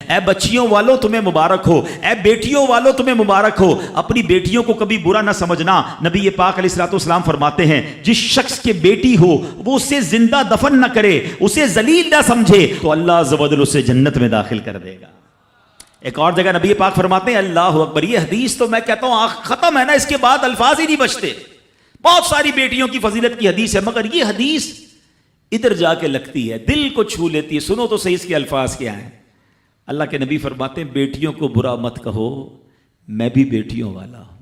اے بچیوں والوں تمہیں مبارک ہو، اے بیٹیوں والوں تمہیں مبارک ہو۔ اپنی بیٹیوں کو کبھی برا نہ سمجھنا۔ نبی پاک علیہ الصلوۃ والسلام فرماتے ہیں جس شخص کے بیٹی ہو وہ اسے زندہ دفن نہ کرے، اسے ذلیل نہ سمجھے، تو اللہ عز و جل اسے جنت میں داخل کر دے گا۔ ایک اور جگہ نبی پاک فرماتے ہیں اللہ اکبر، یہ حدیث تو میں کہتا ہوں ختم ہے نا، اس کے بعد الفاظ ہی نہیں بچتے۔ بہت ساری بیٹیوں کی فضیلت کی حدیث ہے، مگر یہ حدیث ادھر جا کے لگتی ہے، دل کو چھو لیتی ہے۔ سنو تو صحیح اس کے الفاظ کیا ہیں۔ اللہ کے نبی فرماتے ہیں بیٹیوں کو برا مت کہو، میں بھی بیٹیوں والا ہوں۔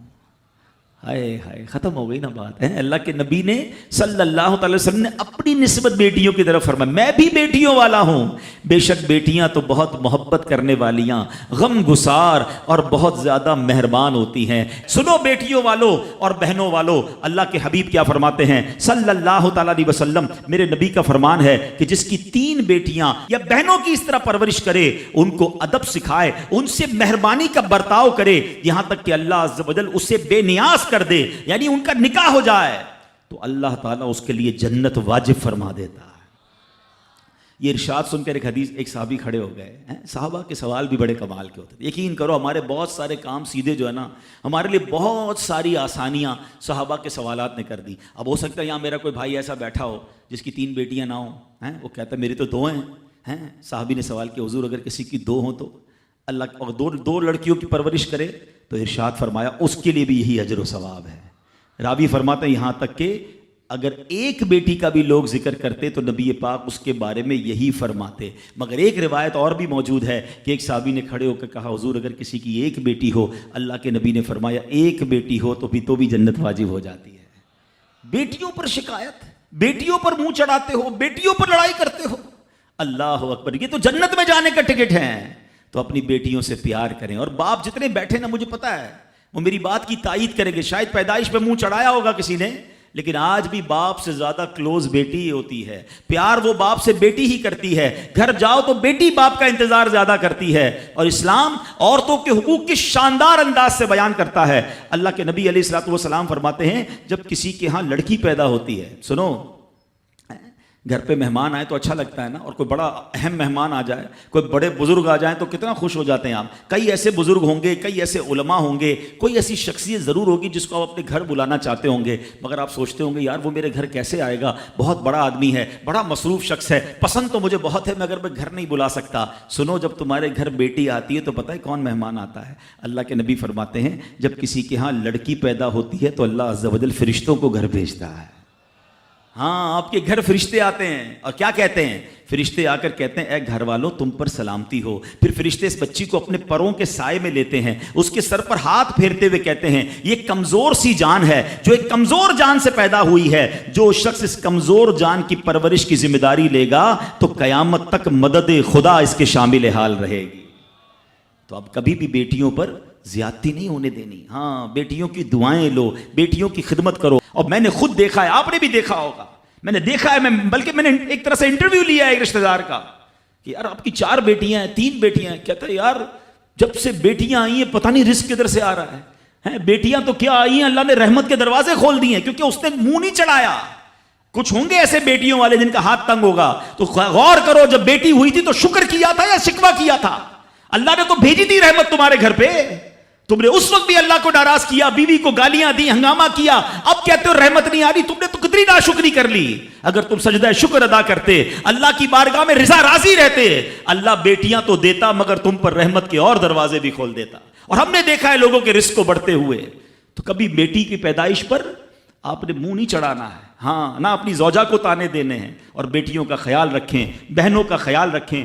ہائے ہائے، ختم ہو گئی نا بات ہے۔ اللہ کے نبی نے صلی اللہ تعالی وسلم نے اپنی نسبت بیٹیوں کی طرف فرمایا میں بھی بیٹیوں والا ہوں۔ بے شک بیٹیاں تو بہت محبت کرنے والیاں، غم گسار اور بہت زیادہ مہربان ہوتی ہیں۔ سنو بیٹیوں والوں اور بہنوں والوں، اللہ کے حبیب کیا فرماتے ہیں صلی اللہ تعالی علیہ وسلم، میرے نبی کا فرمان ہے کہ جس کی 3 بیٹیاں یا بہنوں کی اس طرح پرورش کرے، ان کو ادب سکھائے، ان سے مہربانی کا برتاؤ کرے، یہاں تک کہ اللہ عز و جل اسے بے نیاز کر دے، یعنی ان کا نکاح ہو جائے، تو اللہ تعالیٰ اس کے لیے جنت واجب فرما دیتا ہے۔ یہ ارشاد سن کر ایک صحابی کھڑے ہو گئے۔ صحابہ کے سوال بھی بڑے کمال کے ہوتے ہیں۔ یقین کرو ہمارے بہت سارے کام سیدھے جو ہے نا، ہمارے لیے بہت ساری آسانیاں صحابہ کے سوالات نے کر دی۔ اب ہو سکتا ہے یہاں میرا کوئی بھائی ایسا بیٹھا ہو جس کی 3 بیٹیاں نہ ہوں، وہ کہتا ہے میری تو 2 ہیں۔ صحابی نے سوال کیا حضور اگر کسی کی 2 ہوں تو اللہ، اور 2 لڑکیوں کی پرورش کرے تو ارشاد فرمایا اس کے لیے بھی یہی اجر و ثواب ہے۔ راوی فرماتے ہیں یہاں تک کہ اگر ایک بیٹی کا بھی لوگ ذکر کرتے تو نبی پاک اس کے بارے میں یہی فرماتے۔ مگر ایک روایت اور بھی موجود ہے کہ ایک صحابی نے کھڑے ہو کر کہا حضور اگر کسی کی 1 بیٹی ہو، اللہ کے نبی نے فرمایا 1 بیٹی ہو تو بھی جنت واجب ہو جاتی ہے۔ بیٹیوں پر شکایت، بیٹیوں پر منہ چڑھاتے ہو، بیٹیوں پر لڑائی کرتے ہو، اللہ اکبر، یہ تو جنت میں جانے کا ٹکٹ ہے۔ تو اپنی بیٹیوں سے پیار کریں۔ اور باپ جتنے بیٹھے نا، مجھے پتا ہے وہ میری بات کی تائید کریں گے، شاید پیدائش پہ منہ چڑھایا ہوگا کسی نے، لیکن آج بھی باپ سے زیادہ کلوز بیٹی ہی ہوتی ہے۔ پیار وہ باپ سے بیٹی ہی کرتی ہے، گھر جاؤ تو بیٹی باپ کا انتظار زیادہ کرتی ہے۔ اور اسلام عورتوں کے حقوق کی شاندار انداز سے بیان کرتا ہے۔ اللہ کے نبی علیہ الصلوۃ والسلام فرماتے ہیں جب کسی کے ہاں لڑکی پیدا ہوتی ہے، سنو، گھر پہ مہمان آئے تو اچھا لگتا ہے نا، اور کوئی بڑا اہم مہمان آ جائے، کوئی بڑے بزرگ آ جائیں تو کتنا خوش ہو جاتے ہیں آپ۔ کئی ایسے بزرگ ہوں گے، کئی ایسے علماء ہوں گے، کوئی ایسی شخصیت ضرور ہوگی جس کو آپ اپنے گھر بلانا چاہتے ہوں گے، مگر آپ سوچتے ہوں گے یار وہ میرے گھر کیسے آئے گا، بہت بڑا آدمی ہے، بڑا مصروف شخص ہے، پسند تو مجھے بہت ہے مگر میں گھر نہیں بلا سکتا۔ سنو، جب تمہارے گھر بیٹی آتی ہے تو پتہ ہے کون مہمان آتا ہے؟ اللہ کے نبی فرماتے ہیں جب کسی کے ہاں لڑکی پیدا ہوتی ہے تو اللہ عز و جل فرشتوں کو گھر بھیجتا ہے۔ ہاں، آپ کے گھر فرشتے آتے ہیں اور کیا کہتے ہیں؟ فرشتے آ کر کہتے ہیں اے گھر والوں تم پر سلامتی ہو۔ پھر فرشتے اس بچی کو اپنے پروں کے سائے میں لیتے ہیں، اس کے سر پر ہاتھ پھیرتے ہوئے کہتے ہیں یہ کمزور سی جان ہے جو ایک کمزور جان سے پیدا ہوئی ہے، جو شخص اس کمزور جان کی پرورش کی ذمہ داری لے گا تو قیامت تک مدد خدا اس کے شامل حال رہے گی۔ تو اب کبھی بھی بیٹیوں پر زیادتی نہیں ہونے دینی۔ ہاں، بیٹیوں کی دعائیں لو، بیٹیوں کی خدمت کرو۔ اور میں نے خود دیکھا ہے، آپ نے بھی دیکھا ہوگا، میں نے دیکھا ہے، بلکہ میں نے ایک طرح سے انٹرویو لیا ہے ایک رشتہ دار کا کہ یار آپ کی 4 بیٹیاں ہیں، 3 بیٹیاں ہیں، کہتا ہے یار جب سے بیٹیاں آئی ہیں پتہ نہیں رزق کدھر سے آ رہا ہے۔ بیٹیاں تو کیا آئی ہیں، اللہ نے رحمت کے دروازے کھول دیے ہیں، کیونکہ اس نے منہ نہیں چڑھایا۔ کچھ ہوں گے ایسے بیٹیوں والے جن کا ہاتھ تنگ ہوگا، تو غور کرو جب بیٹی ہوئی تھی تو شکر کیا تھا یا شکوہ کیا تھا؟ اللہ نے تو بھیجی تھی رحمت تمہارے گھر پہ، تم نے اس وقت بھی اللہ کو ناراض کیا، بیوی کو گالیاں دی، ہنگامہ کیا، اب کہتے ہو رحمت نہیں آ رہی۔ تم نے تو کتنی ناشکری کر لی۔ اگر تم سجدہ شکر ادا کرتے، اللہ کی بارگاہ میں رضا راضی رہتے، اللہ بیٹیاں تو دیتا مگر تم پر رحمت کے اور دروازے بھی کھول دیتا۔ اور ہم نے دیکھا ہے لوگوں کے رزق کو بڑھتے ہوئے۔ تو کبھی بیٹی کی پیدائش پر آپ نے منہ نہیں چڑھانا ہے، ہاں، نہ اپنی زوجہ کو تانے دینے ہیں، اور بیٹیوں کا خیال رکھیں، بہنوں کا خیال رکھیں۔